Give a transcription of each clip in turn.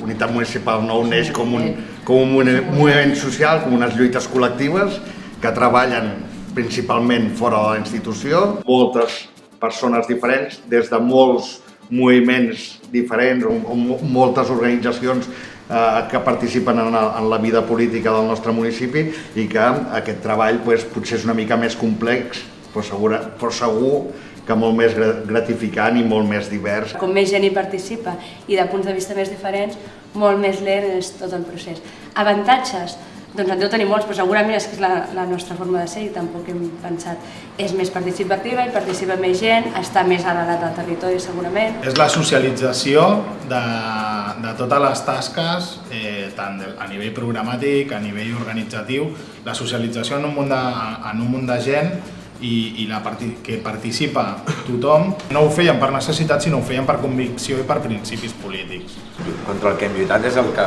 Unitat Municipal Nou neix com un moviment social, com unes lluites col·lectives que treballen principalment fora de la institució. Moltes persones diferents, des de molts moviments diferents o moltes organitzacions que participen en la vida política del nostre municipi i que aquest treball potser és una mica més complex, però segur que molt més gratificant i molt més divers. Com més gent hi participa i de punts de vista més diferents, molt més lent és tot el procés. Avantatges? Doncs en deu tenir molts, però segurament és que és la nostra forma de ser i tampoc hem pensat. És més participativa, hi participa més gent, està més arrelat al territori segurament. És la socialització de totes les tasques, tant a nivell programàtic, a nivell organitzatiu, la socialització en un munt de gent i que participa tothom. No ho feien per necessitat, sinó ho feien per convicció i per principis polítics. Contra el que hem lluitat és el que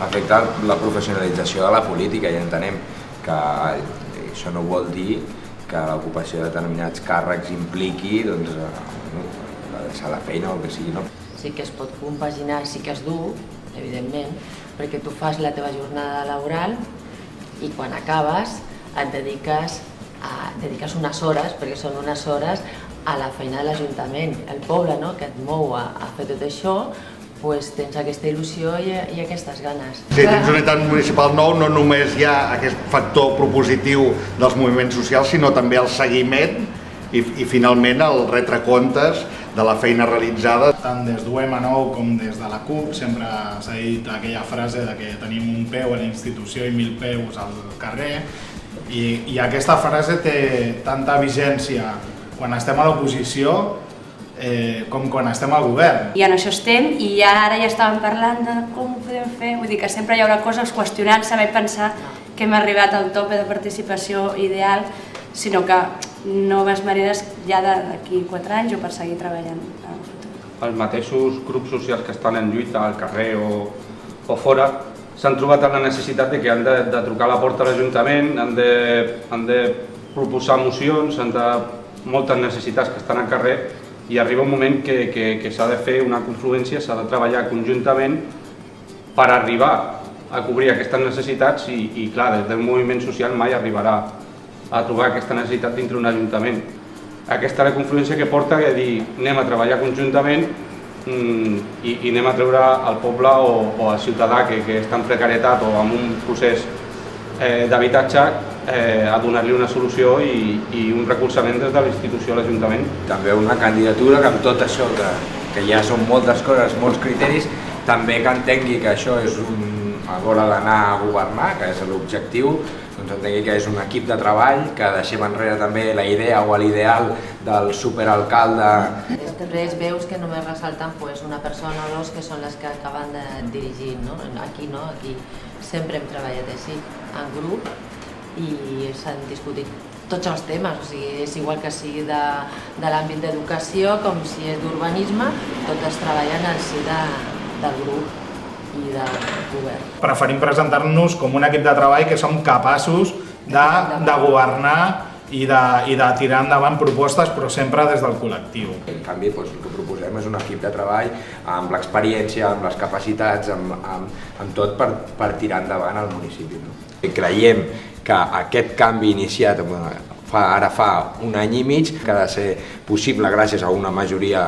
afecta la professionalització de la política i entenem que això no vol dir que l'ocupació de determinats càrrecs impliqui deixar la feina o el que sigui. Sí que es pot compaginar, sí que és dur, evidentment, perquè tu fas la teva jornada laboral i quan acabes et dediques unes hores, perquè són unes hores, a la feina de l'Ajuntament. El poble que et mou a fer tot això, tens aquesta il·lusió i aquestes ganes. Sí, dins Unitat Municipal Nou no només hi ha aquest factor propositiu dels moviments socials, sinó també el seguiment i finalment el retrecomptes de la feina realitzada. Tant des d'UM9 com des de la CUP sempre s'ha dit aquella frase de que tenim un peu a la institució i 1000 peus al carrer, i aquesta frase té tanta vigència quan estem a l'oposició com quan estem al govern. I en això estem i ara ja estàvem parlant de com ho podem fer, vull dir que sempre hi haurà coses qüestionant, saber pensar que hem arribat al tope de participació ideal, sinó que noves maneres ja d'aquí 4 anys o per seguir treballant en el futur. Els mateixos grups socials que estan en lluita al carrer o fora s'han trobat amb la necessitat que han de trucar a la porta de l'Ajuntament, han de proposar mocions, moltes necessitats que estan al carrer i arriba un moment que s'ha de fer una confluència, s'ha de treballar conjuntament per arribar a cobrir aquestes necessitats i clar, des del moviment social mai arribarà a trobar aquesta necessitat dintre d'un ajuntament. Aquesta és la confluència que porta a dir anem a treballar conjuntament i anem a treure al poble o al ciutadà que està en precarietat o en un procés d'habitatge a donar-li una solució i un recolzament des de la institució de l'Ajuntament. També una candidatura que amb tot això, que ja són moltes coses, molts criteris, també que entengui que això és a l'hora d'anar a governar, que és l'objectiu, doncs entengui que és un equip de treball, que deixem enrere també la idea o l'ideal del superalcalde. Després veus que només ressalten una persona o dos que són les que acaben de dirigir. Aquí no, aquí sempre hem treballat així, en grup, i s'han discutit tots els temes, o sigui, és igual que sigui de l'àmbit d'educació com si és d'urbanisme, totes treballen al si del grup i del govern. Preferim presentar-nos com un equip de treball que som capaços de governar i de tirar endavant propostes, però sempre des del col·lectiu. En canvi, el que proposem és un equip de treball amb l'experiència, amb les capacitats, amb tot per tirar endavant el municipi. Creiem que aquest canvi iniciat ara fa un any i mig, que ha de ser possible gràcies a una majoria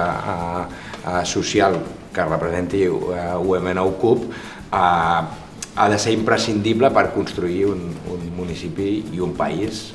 social que representi UM9 CUP, ha de ser imprescindible per construir un municipi i un país